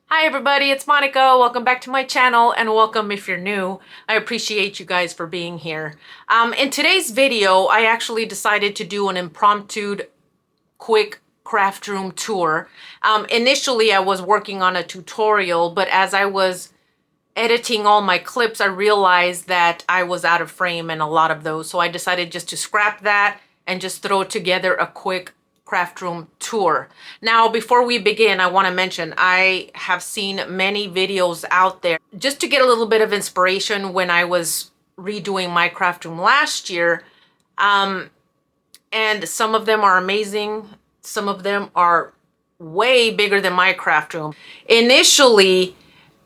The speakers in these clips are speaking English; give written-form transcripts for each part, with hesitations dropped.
Hi everybody, it's Monica. Welcome back to my channel and welcome if you're new. I appreciate you guys for being here. In today's video, I actually decided to do an impromptu quick craft room tour. Initially, I was working on a tutorial, but as I was editing all my clips, I realized that I was out of frame in a lot of those. So I decided just to scrap that and just throw together a quick craft room tour. Now, before we begin, I want to mention I have seen many videos out there just to get a little bit of inspiration when I was redoing my craft room last year. And some of them are amazing. Some of them are way bigger than my craft room. Initially,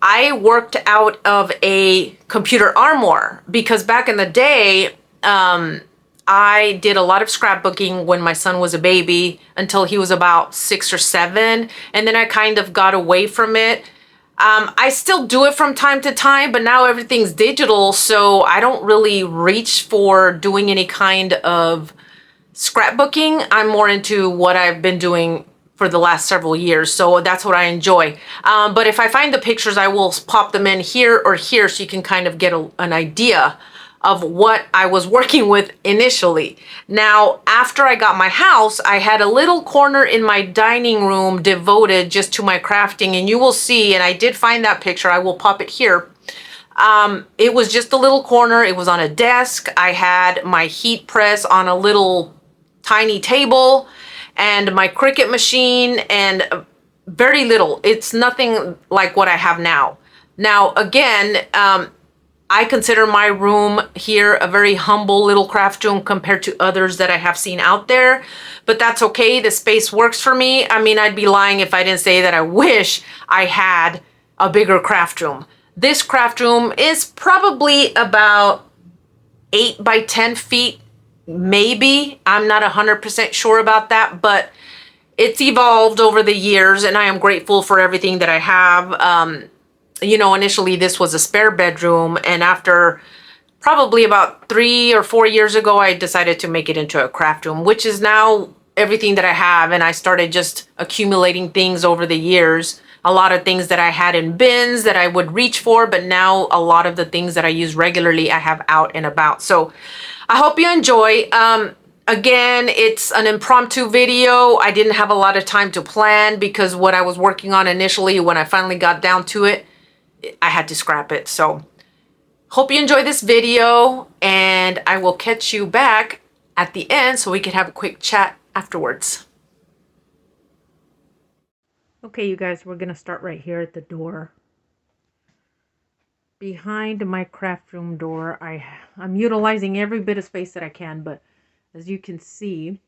I worked out of a computer armoire because back in the day, I did a lot of scrapbooking when my son was a baby until he was about 6 or 7. And then I kind of got away from it. I still do it from time to time, but now everything's digital. So I don't really reach for doing any kind of scrapbooking. I'm more into what I've been doing for the last several years, so that's what I enjoy. But if I find the pictures, I will pop them in here or here so you can kind of get an idea of what I was working with initially. Now, after I got my house, I had a little corner in my dining room devoted just to my crafting, and you will see, and I did find that picture, I will pop it here. It was just a little corner. It was on a desk. I had my heat press on a little tiny table and my Cricut machine and very little. It's nothing like what I have now. Now, again, I consider my room here a very humble little craft room compared to others that I have seen out there, but that's okay. The space works for me. I mean, I'd be lying if I didn't say that I wish I had a bigger craft room. This craft room is probably about 8 by 10 feet, maybe. I'm not 100% sure about that, but it's evolved over the years and I am grateful for everything that I have. Initially this was a spare bedroom, and after probably about 3 or 4 years ago, I decided to make it into a craft room, which is now everything that I have. And I started just accumulating things over the years. A lot of things that I had in bins that I would reach for, but now a lot of the things that I use regularly, I have out and about. So I hope you enjoy. Again, it's an impromptu video. I didn't have a lot of time to plan because what I was working on initially, when I finally got down to it, I had to scrap it. So hope you enjoy this video, and I will catch you back at the end so we can have a quick chat afterwards. Okay, you guys, we're gonna start right here at the door. Behind my craft room door, I'm utilizing every bit of space that I can, but as you can see,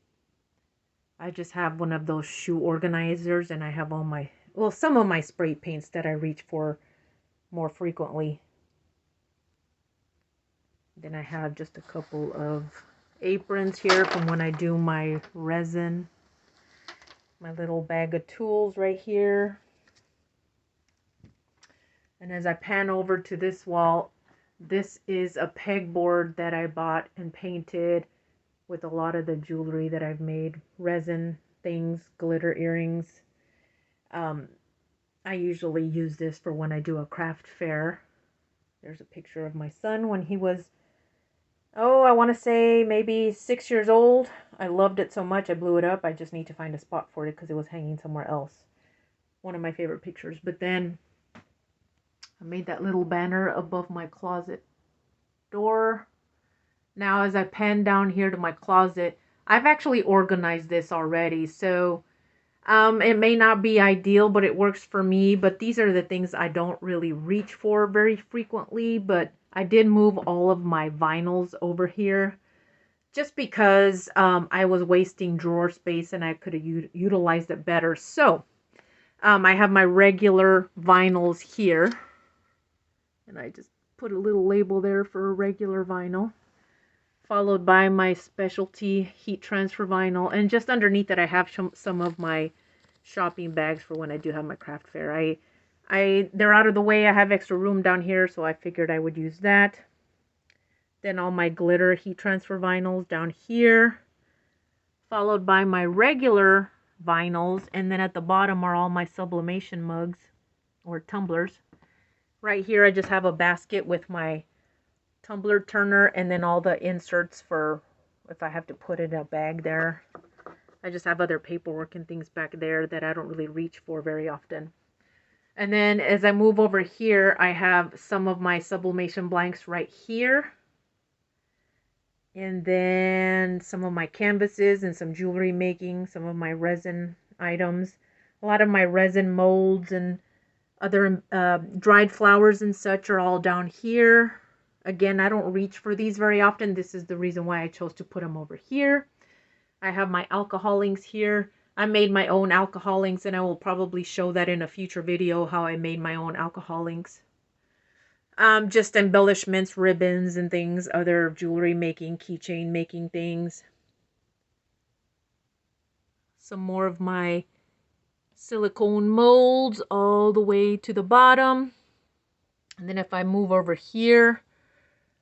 I just have one of those shoe organizers, and I have all my, well, some of my spray paints that I reach for more frequently. Then I have just a couple of aprons here from when I do my resin. My little bag of tools right here. And as I pan over to this wall, this is a pegboard that I bought and painted with a lot of the jewelry that I've made. Resin things, glitter earrings. I usually use this for when I do a craft fair. There's a picture of my son when he was, I want to say maybe 6 years old. I loved it so much I blew it up. I just need to find a spot for it because it was hanging somewhere else. One of my favorite pictures. But then I made that little banner above my closet door. Now as I pan down here to my closet, I've actually organized this already. So it may not be ideal, but it works for me. But these are the things I don't really reach for very frequently. But I did move all of my vinyls over here just because I was wasting drawer space and I could have utilized it better. So I have my regular vinyls here. And I just put a little label there for a regular vinyl. Followed by my specialty heat transfer vinyl. And just underneath it, I have some of my shopping bags for when I do have my craft fair. They're out of the way. I have extra room down here, so I figured I would use that. Then all my glitter heat transfer vinyls down here. Followed by my regular vinyls. And then at the bottom are all my sublimation mugs. or tumblers. Right here I just have a basket with my tumbler turner and then all the inserts for if I have to put in a bag there. I just have other paperwork and things back there that I don't really reach for very often. And then as I move over here, I have some of my sublimation blanks right here. And then some of my canvases and some jewelry making, some of my resin items. A lot of my resin molds and other dried flowers and such are all down here. Again, I don't reach for these very often. This is the reason why I chose to put them over here. I have my alcohol inks here. I made my own alcohol inks, and I will probably show that in a future video how I made my own alcohol inks. Just embellishments, ribbons and things, other jewelry making, keychain making things. Some more of my silicone molds all the way to the bottom. And then if I move over here,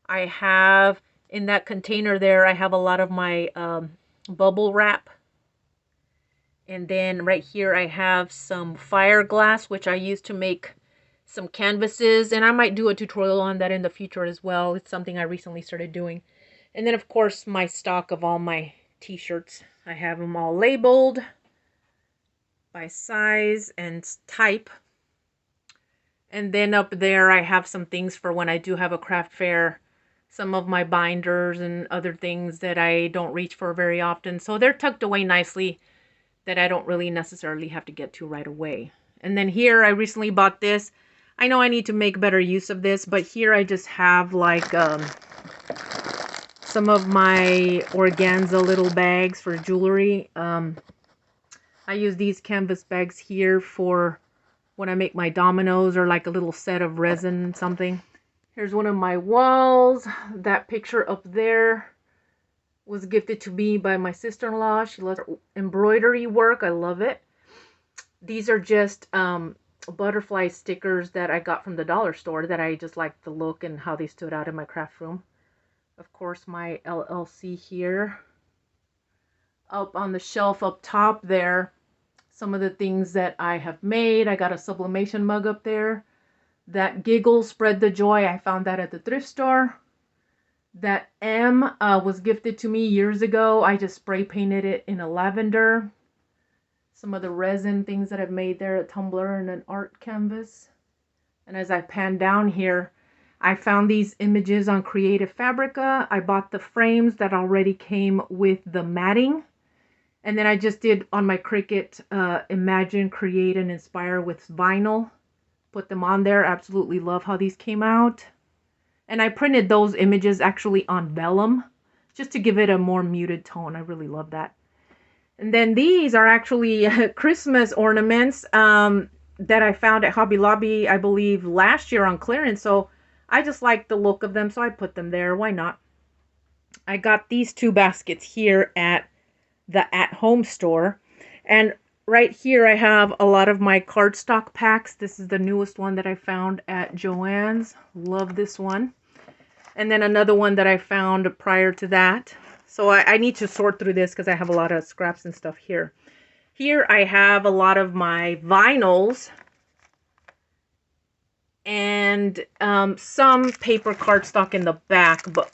I have in that container there, I have a lot of my bubble wrap. And then right here I have some fire glass, which I use to make some canvases, and I might do a tutorial on that in the future as well. It's something I recently started doing. And then of course my stock of all my t-shirts. I have them all labeled by size and type. And then up there I have some things for when I do have a craft fair. Some of my binders and other things that I don't reach for very often. So they're tucked away nicely that I don't really necessarily have to get to right away. And then here I recently bought this. I know I need to make better use of this, but here I just have like some of my organza little bags for jewelry. I use these canvas bags here for when I make my dominoes or like a little set of resin something. Here's one of my walls. That picture up there was gifted to me by my sister-in-law. She loves embroidery work. I love it. These are just butterfly stickers that I got from the dollar store that I just liked the look and how they stood out in my craft room. Of course, my LLC here. Up on the shelf up top there, some of the things that I have made. I got a sublimation mug up there. That Giggle Spread the Joy, I found that at the thrift store. That M was gifted to me years ago. I just spray painted it in a lavender. Some of the resin things that I've made there, a tumbler and an art canvas. And as I pan down here, I found these images on Creative Fabrica. I bought the frames that already came with the matting. And then I just did on my Cricut, Imagine, Create, and Inspire with vinyl. Put them on there. Absolutely love how these came out. And I printed those images actually on vellum just to give it a more muted tone. I really love that. And then these are actually Christmas ornaments that I found at Hobby Lobby, I believe, last year on clearance. So I just like the look of them, so I put them there. Why not? I got these two baskets here at the at-home store. And right here I have a lot of my cardstock packs. This is the newest one that I found at Joann's. Love this one. And then another one that I found prior to that. So I need to sort through this because I have a lot of scraps and stuff here. Here I have a lot of my vinyls and some paper cardstock in the back, but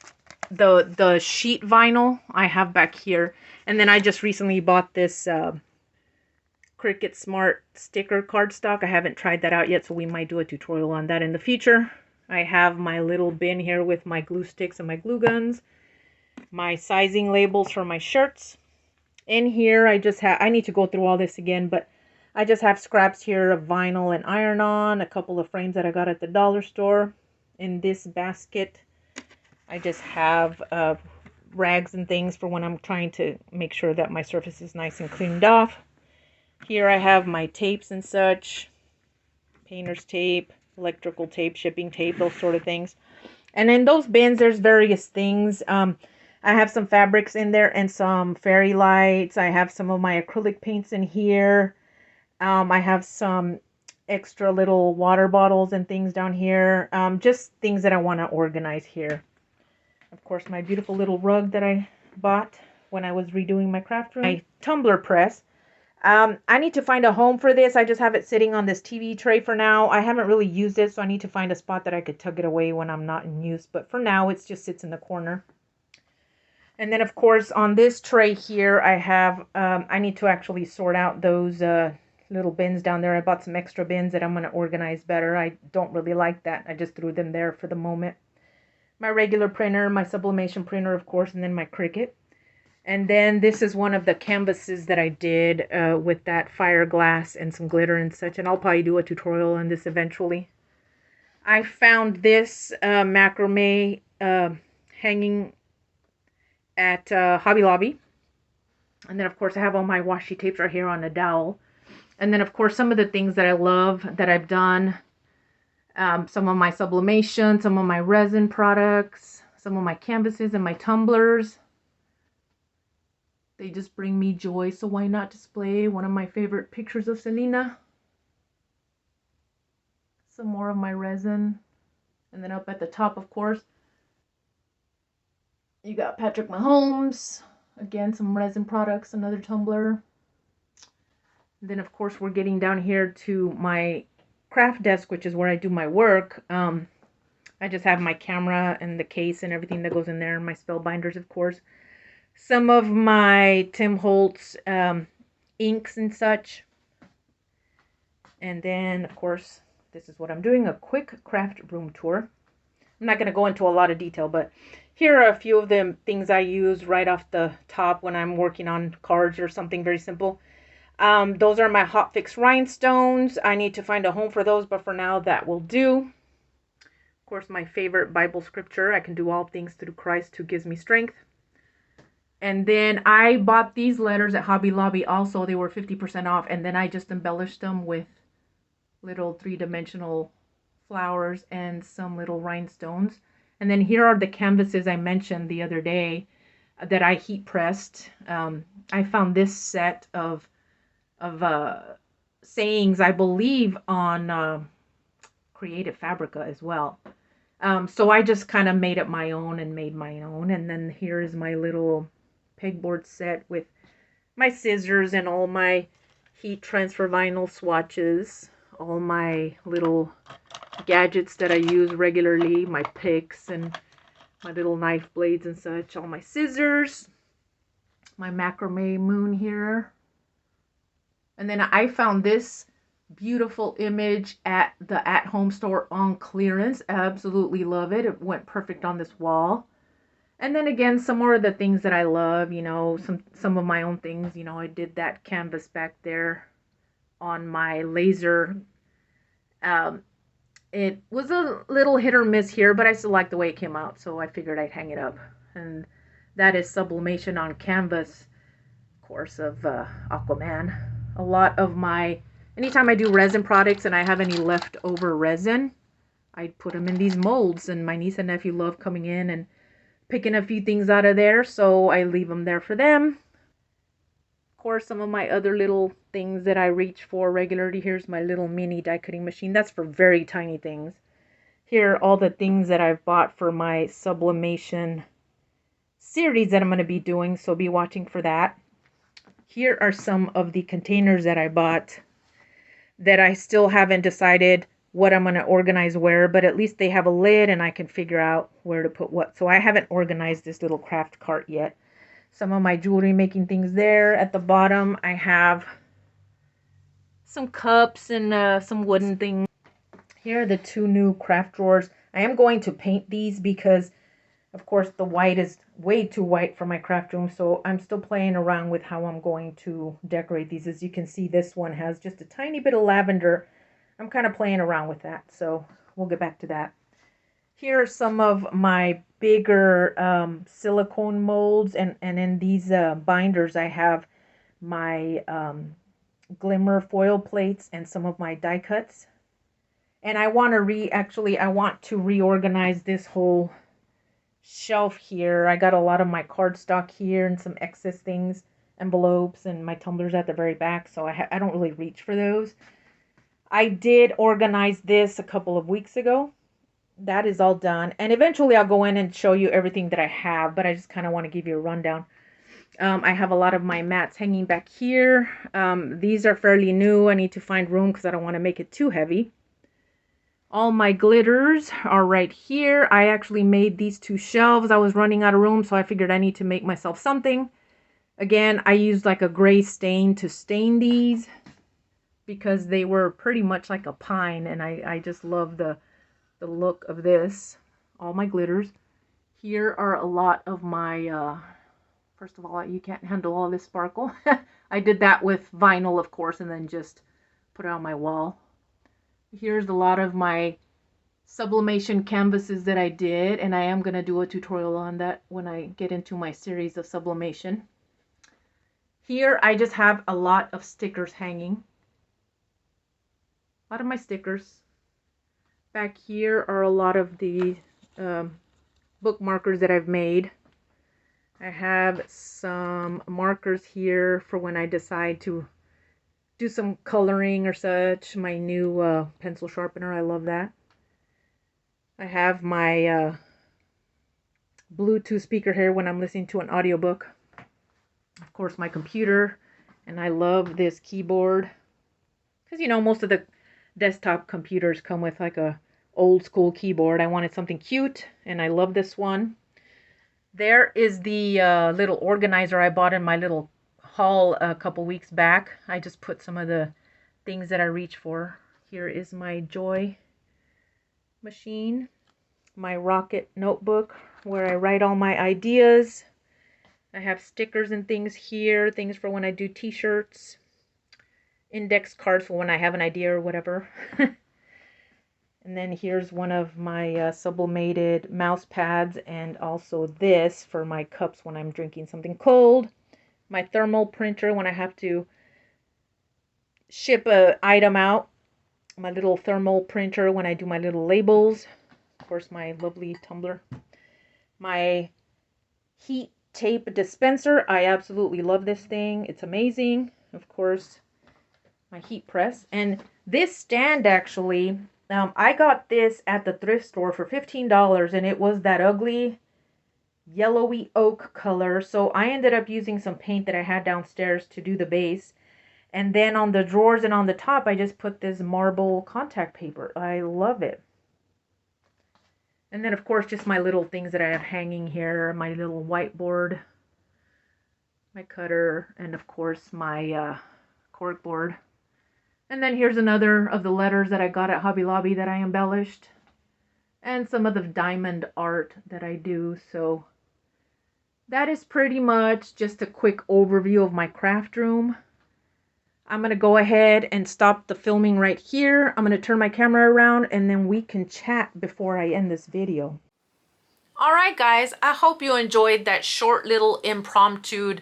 the sheet vinyl I have back here. And then I just recently bought this Cricut Smart sticker cardstock. I haven't tried that out yet, so we might do a tutorial on that in the future. I have my little bin here with my glue sticks and my glue guns. My sizing labels for my shirts. In here, I need to go through all this again, but I just have scraps here of vinyl and iron-on, a couple of frames that I got at the dollar store. In this basket, I just have rags and things for when I'm trying to make sure that my surface is nice and cleaned off. Here I have my tapes and such, painter's tape, electrical tape, shipping tape, those sort of things. And in those bins, there's various things. I have some fabrics in there and some fairy lights. I have some of my acrylic paints in here. I have some extra little water bottles and things down here. Just things that I want to organize here. Of course, my beautiful little rug that I bought when I was redoing my craft room. My tumbler press. I need to find a home for this. I just have it sitting on this TV tray for now. I haven't really used it, so I need to find a spot that I could tug it away when I'm not in use. But for now, it just sits in the corner. And then, of course, on this tray here, I have, I need to actually sort out those little bins down there. I bought some extra bins that I'm going to organize better. I don't really like that. I just threw them there for the moment. My regular printer, my sublimation printer, of course, and then my Cricut. And then this is one of the canvases that I did with that fire glass and some glitter and such. And I'll probably do a tutorial on this eventually. I found this macrame hanging at Hobby Lobby. And then, of course, I have all my washi tapes right here on a dowel. And then, of course, some of the things that I love that I've done. Some of my sublimation, some of my resin products, some of my canvases and my tumblers. They just bring me joy, so why not display one of my favorite pictures of Selena? Some more of my resin. And then up at the top, of course, you got Patrick Mahomes. Again, some resin products, another tumbler. And then, of course, we're getting down here to my craft desk, which is where I do my work. I just have my camera and the case and everything that goes in there. My spell binders, of course. Some of my Tim Holtz inks and such. And then, of course, this is what I'm doing, a quick craft room tour. I'm not going to go into a lot of detail, but here are a few of the things I use right off the top when I'm working on cards or something very simple. Those are my hot fix rhinestones. I need to find a home for those, but for now that will do. Of course, my favorite Bible scripture, I can do all things through Christ who gives me strength. And then I bought these letters at Hobby Lobby also. They were 50% off. And then I just embellished them with little three-dimensional flowers and some little rhinestones. And then here are the canvases I mentioned the other day that I heat pressed. I found this set of sayings, I believe, on Creative Fabrica as well. So I just kind of made it my own and made my own. And then here is my little pegboard set with my scissors and all my heat transfer vinyl swatches, all my little gadgets that I use regularly, my picks and my little knife blades and such, all my scissors, my macrame moon here. And then I found this beautiful image at the at-home store on clearance. Absolutely love it. It went perfect on this wall. And then again, some more of the things that I love, you know, some of my own things. You know, I did that canvas back there on my laser. It was a little hit or miss here, but I still like the way it came out, so I figured I'd hang it up. And that is sublimation on canvas, of course, of Aquaman. A lot of my, anytime I do resin products and I have any leftover resin, I put them in these molds, and my niece and nephew love coming in and picking a few things out of there, so I leave them there for them. Of course, some of my other little things that I reach for regularly. Here's my little mini die cutting machine. That's for very tiny things. Here are all the things that I've bought for my sublimation series that I'm going to be doing, so be watching for that. Here are some of the containers that I bought that I still haven't decided what I'm going to organize where, but at least they have a lid and I can figure out where to put what. So I haven't organized this little craft cart yet. Some of my jewelry making things there. At the bottom, I have some cups and some wooden things. Here are the two new craft drawers. I am going to paint these because, of course, the white is way too white for my craft room. So I'm still playing around with how I'm going to decorate these. As you can see, this one has just a tiny bit of lavender. I'm kind of playing around with that, so we'll get back to that. Here are some of my bigger silicone molds, and in these binders I have my glimmer foil plates and some of my die cuts. And I want to reorganize this whole shelf here. I got a lot of my cardstock here and some excess things, envelopes, and my tumblers at the very back, so I don't really reach for those. I did organize this a couple of weeks ago. That is all done. And eventually I'll go in and show you everything that I have, but I just kind of want to give you a rundown. I have a lot of my mats hanging back here. These are fairly new. I need to find room because I don't want to make it too heavy. All my glitters are right here. I actually made these 2 shelves. I was running out of room, so I figured I need to make myself something. Again, I used like a gray stain to stain these because they were pretty much like a pine, and I just love the look of this. All my glitters. Here are a lot of my, first of all, you can't handle all this sparkle. I did that with vinyl, of course, and then just put it on my wall. Here's a lot of my sublimation canvases that I did, and I am going to do a tutorial on that when I get into my series of sublimation. Here I just have a lot of stickers hanging. A lot of my stickers. Back here are a lot of the book markers that I've made. I have some markers here for when I decide to do some coloring or such. My new pencil sharpener, I love that. I have my Bluetooth speaker here when I'm listening to an audiobook. Of course, my computer, and I love this keyboard because, you know, most of the desktop computers come with like a old school keyboard. I wanted something cute, and I love this one. There is the little organizer I bought in my little haul a couple weeks back. I just put some of the things that I reach for. Here is my Joy machine, my Rocket notebook where I write all my ideas. I have stickers and things here, things for when I do t-shirts, index cards for when I have an idea or whatever. And then here's one of my sublimated mouse pads, and also this for my cups when I'm drinking something cold. My thermal printer when I have to ship an item out. My little thermal printer when I do my little labels. Of course, my lovely tumbler. My heat tape dispenser. I absolutely love this thing. It's amazing. Of course, my heat press. And this stand actually, I got this at the thrift store for $15, and it was that ugly yellowy oak color. So I ended up using some paint that I had downstairs to do the base. And then on the drawers and on the top, I just put this marble contact paper. I love it. And then, of course, just my little things that I have hanging here. My little whiteboard, my cutter, and, of course, my cork board. And then here's another of the letters that I got at Hobby Lobby that I embellished. And some of the diamond art that I do. So that is pretty much just a quick overview of my craft room. I'm going to go ahead and stop the filming right here. I'm going to turn my camera around and then we can chat before I end this video. All right, guys, I hope you enjoyed that short little impromptu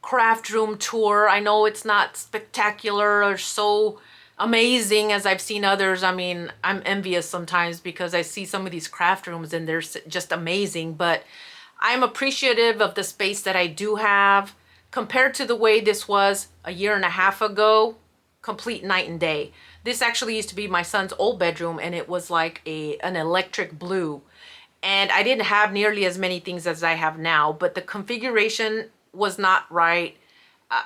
craft room tour. I know it's not spectacular or so amazing as I've seen others. I mean, I'm envious sometimes because I see some of these craft rooms and they're just amazing, but I'm appreciative of the space that I do have. Compared to the way this was a year and a half ago, complete night and day. This actually used to be my son's old bedroom, and it was like an electric blue. And I didn't have nearly as many things as I have now, but the configuration was not right.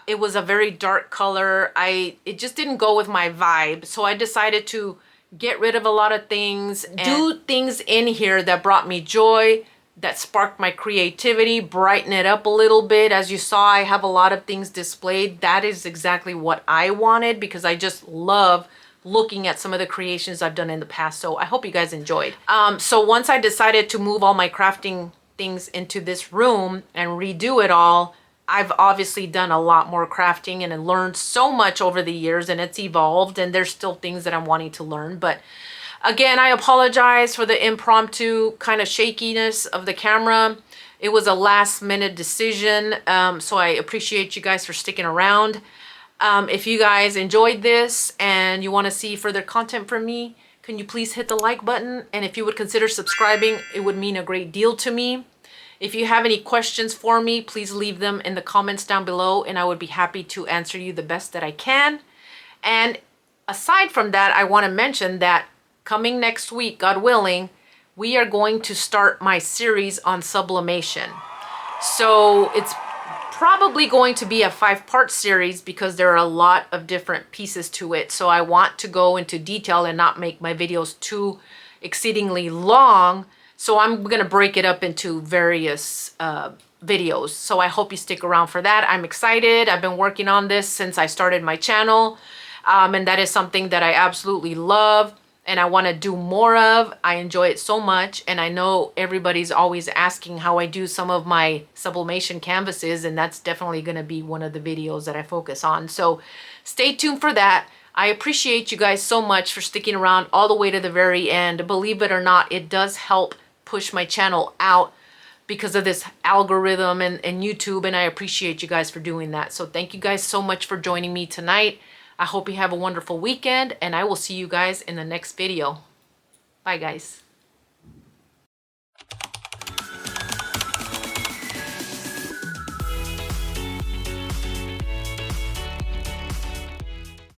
It was a very dark color. It just didn't go with my vibe. So I decided to get rid of a lot of things and do things in here that brought me joy, that sparked my creativity, brighten it up a little bit. As you saw, I have a lot of things displayed. That is exactly what I wanted because I just love looking at some of the creations I've done in the past. So I hope you guys enjoyed. So once I decided to move all my crafting things into this room and redo it all, I've obviously done a lot more crafting and learned so much over the years, and it's evolved, and there's still things that I'm wanting to learn. But again, I apologize for the impromptu kind of shakiness of the camera. It was a last minute decision, so I appreciate you guys for sticking around. If you guys enjoyed this and you want to see further content from me, can you please hit the like button? And if you would consider subscribing, it would mean a great deal to me. If you have any questions for me, please leave them in the comments down below, and I would be happy to answer you the best that I can. And aside from that, I want to mention that coming next week, God willing, we are going to start my series on sublimation. So it's probably going to be a 5-part series because there are a lot of different pieces to it. So I want to go into detail and not make my videos too exceedingly long. So I'm gonna break it up into various videos. So I hope you stick around for that. I'm excited. I've been working on this since I started my channel. And that is something that I absolutely love and I want to do more of. I enjoy it so much, and I know everybody's always asking how I do some of my sublimation canvases, and that's definitely going to be one of the videos that I focus on. So stay tuned for that. I appreciate you guys so much for sticking around all the way to the very end. Believe it or not, it does help push my channel out because of this algorithm and YouTube, and I appreciate you guys for doing that. So thank you guys so much for joining me tonight. I hope you have a wonderful weekend, and I will see you guys in the next video. Bye, guys.